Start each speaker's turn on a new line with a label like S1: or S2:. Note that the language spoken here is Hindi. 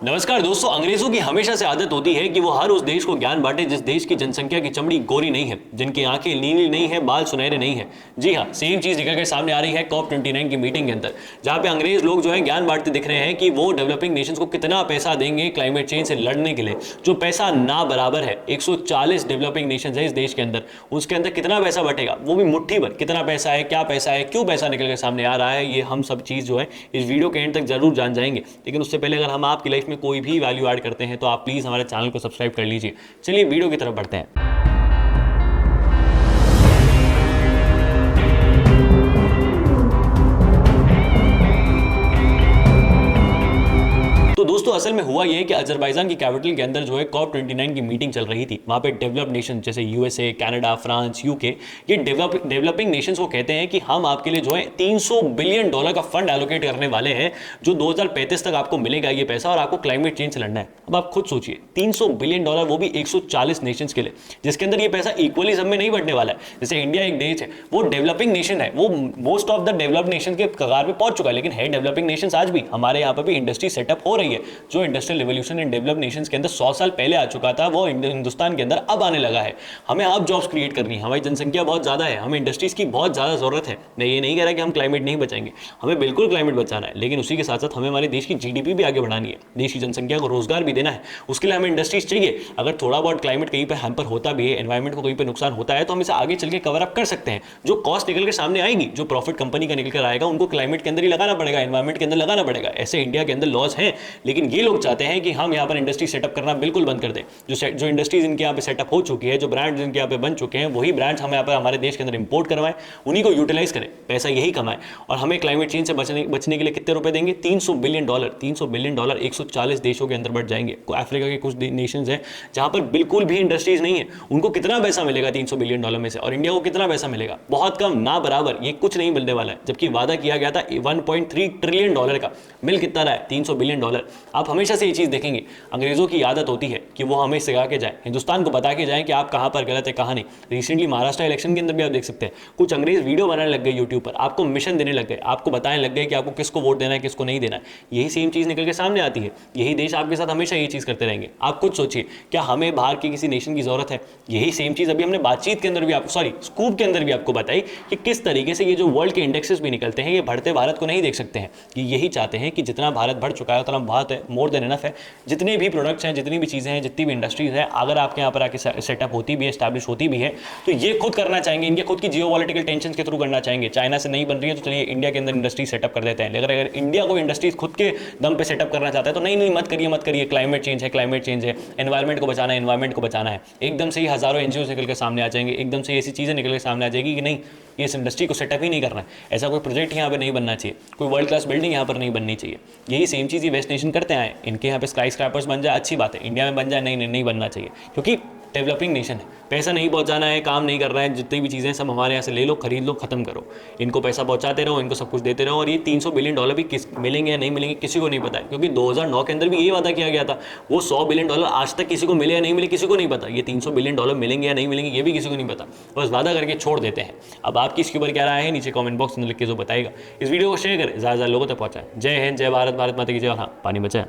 S1: नमस्कार दोस्तों, अंग्रेजों की हमेशा से आदत होती है कि वो हर उस देश को ज्ञान बांटे जिस देश की जनसंख्या की चमड़ी गोरी नहीं है, जिनकी आंखें नीली नहीं है, बाल सुनहरे नहीं है। जी हाँ, सेम चीज निकल कर सामने आ रही है COP29 की मीटिंग के अंदर, जहां पे अंग्रेज लोग जो है ज्ञान बांटते दिख रहे हैं कि वो डेवलपिंग नेशंस को कितना पैसा देंगे क्लाइमेट चेंज से लड़ने के लिए, जो पैसा ना बराबर है। 140 डेवलपिंग नेशंस है इस देश के अंदर, उसके अंदर कितना पैसा बटेगा, वो भी मुट्ठी भर। कितना पैसा है, क्या पैसा है, क्यों पैसा निकल कर सामने आ रहा है, ये हम सब चीज जो है इस वीडियो के एंड तक जरूर जान जाएंगे। लेकिन उससे पहले अगर हम आपकी लाइफ में कोई भी वैल्यू ऐड करते हैं तो आप प्लीज हमारे चैनल को सब्सक्राइब कर लीजिए। चलिए वीडियो की तरफ बढ़ते हैं। तो दोस्तों असल में हुआ ये कि अजरबैजान की कैपिटल के अंदर जो है COP29 की मीटिंग चल रही थी। वहां पे डेवलप्ड नेशन जैसे USA, कनाडा, फ्रांस, यूके, ये डेवलपिंग नेशंस को कहते हैं कि हम आपके लिए जो है $300 बिलियन का फंड एलोकेट करने वाले हैं, जो 2035 तक आपको मिलेगा ये पैसा, और आपको क्लाइमेट चेंज से लड़ना है। अब आप खुद सोचिए, $300 बिलियन, वो भी 140 नेशंस के लिए, जिसके अंदर ये पैसा इक्वली सब में नहीं बढ़ने वाला है। जैसे इंडिया एक देश है, वो डेवलपिंग नेशन है, वो most of the developed nation के कगार पे पहुंच चुका है, लेकिन है डेवलपिंग नेशंस आज भी। हमारे यहाँ पर भी इंडस्ट्री सेटअप हो रही है। जो industrial revolution in developed Nations के अंदर 100 साल पहले आ चुका था, वो हिंदुस्तान के अंदर अब आने लगा है। हमें अब जॉब्स क्रिएट करनी है, हमारी जनसंख्या बहुत ज्यादा है, हमें इंडस्ट्रीज की बहुत ज्यादा जरूरत है। मैं ये नहीं कह रहा कि हम क्लाइमेट नहीं बचाएंगे, हमें बिल्कुल क्लाइमेट बचाना है, लेकिन उसी के साथ साथ हमें हमारे देश की GDP भी आगे बढ़ानी है, देश की जनसंख्या को रोजगार भी देना है। उसके लिए हमें इंडस्ट्रीज चाहिए। अगर थोड़ा बहुत क्लाइमेट कहीं पर हैम्पर होता भी है, एनवायरमेंट को कहीं पर नुकसान होता है, तो हम इसे आगे चल के कवर अप कर सकते हैं। जो कॉस्ट निकल के सामने आएगी, जो प्रॉफिट कंपनी का निकल कर आएगा, उनको क्लाइमेट के अंदर ही लगाना पड़ेगा, एनवायरमेंट के अंदर लगाना पड़ेगा। ऐसे इंडिया के अंदर लॉज हैं, लेकिन ये लोग चाहते हैं कि हम यहाँ पर इंडस्ट्री सेटअप करना बिल्कुल बंद कर दें। जो इंडस्ट्रीज इनके यहाँ पे सेटअप हो चुकी है, जो ब्रांड्स इनके यहाँ पे बन चुके हैं, वही ब्रांड्स हम यहाँ पर हमारे देश के अंदर इंपोर्ट करवाएं, उन्हीं को यूटिलाइज करें, पैसा यही कमाएं। और हमें क्लाइमेट चेंज से बचने के लिए कितने रुपए देंगे? $300 बिलियन। $300 बिलियन 140 देशों के अंदर बढ़ जाएंगे। अफ्रीका के कुछ नेशंस हैं जहां पर बिल्कुल भी इंडस्ट्रीज नहीं है, उनको कितना पैसा मिलेगा $300 बिलियन में से, और इंडिया को कितना पैसा मिलेगा? बहुत कम, ना बराबर। ये कुछ नहीं मिलने वाला है, जबकि वादा किया गया था $1.3 ट्रिलियन का। मिल कितना रहा है? $300 बिलियन। आप हमेशा से ये चीज देखेंगे, अंग्रेजों की आदत होती है कि वो हमें सिखा के जाए, हिंदुस्तान को बता के जाए कि आप कहां पर गलत है, कहां नहीं। रिसेंटली महाराष्ट्र इलेक्शन के अंदर भी आप देख सकते हैं, कुछ अंग्रेज वीडियो बनाने लग गए यूट्यूब पर, आपको मिशन देने लग गए, आपको बताने लग गए कि आपको किसको वोट देना है, किसको नहीं देना है। यही सेम चीज निकल के सामने आती है। यही देश आपके साथ हमेशा ये चीज करते रहेंगे। आप खुद सोचिए, क्या हमें बाहर की किसी नेशन की जरूरत है? यही सेम चीज अभी हमने बातचीत के अंदर भी आपको, स्कूप के अंदर भी आपको बताई कि किस तरीके से ये जो वर्ल्ड के इंडेक्सेस भी निकलते हैं, ये बढ़ते भारत को नहीं देख सकते हैं। कि यही चाहते हैं कि जितना भारत बढ़ चुका है उतना बहुत है, मोर देन इनफ है। जितने भी प्रोडक्ट्स हैं, जितनी भी चीजें हैं, जितनी भी इंडस्ट्रीज है, अगर आपके यहाँ पर आके सेटअप होती भी है, एस्टैब्लिश होती भी है, तो ये खुद करना चाहेंगे, इनके खुद की जियोपॉलिटिकल टेंशन के थ्रू करना चाहेंगे। चाइना से नहीं बन रही है तो चलिए इंडिया के अंदर इंडस्ट्री सेटअप कर देते हैं। लेकिन अगर इंडिया को इंडस्ट्रीज खुद के दम पे सेटअप करना चाहता है तो नहीं, मत करिए, क्लाइमेट चेंज है, क्लाइमेट चेंज है, एनवायरमेंट को बचाना है, एनवायरमेंट को बचाना है। एकदम से ही हजारों NGOs निकल के सामने आ जाएंगे, एकदम से ऐसी चीजें निकल के सामने आ जाएगी कि नहीं, ये इस इंडस्ट्री को सेटअप ही नहीं करना है, ऐसा कोई प्रोजेक्ट यहाँ पे नहीं बनना चाहिए, कोई वर्ल्ड क्लास बिल्डिंग यहाँ पर नहीं बननी चाहिए। यही सेम चीज़ ये वेस्ट नेशन करते आए। इनके यहाँ पे स्काई स्क्रैपर्स बन जाए, अच्छी बात है, इंडिया में बन जाए, नहीं बनना चाहिए, क्योंकि डेवलपिंग नेशन है, पैसा नहीं पहुंचाना है, काम नहीं करना है, जितनी भी चीज़ें सब हमारे यहाँ से ले लो, खरीद लो, खत्म करो। इनको पैसा पहुंचाते रहो, इनको सब कुछ देते रहो। और ये $300 बिलियन भी किस मिलेंगे या नहीं मिलेंगे किसी को नहीं पता है, क्योंकि 2009 के अंदर भी ये वादा किया गया था। वो $100 बिलियन आज तक किसी को मिले या नहीं मिले किसी को नहीं पता। ये $300 बिलियन मिलेंगे या नहीं मिलेंगे ये भी किसी को नहीं पता, बस वादा करके छोड़ देते हैं। अब आपकी इसके ऊपर क्या राय है, नीचे कॉमेंट बॉक्स में लिख के जो बताएगा। इस वीडियो को शेयर करें, ज़्यादा लोगों तक पहुँचाएं। जय हिंद, जय भारत, भारत माता की जय। और हाँ, पानी बचाएं।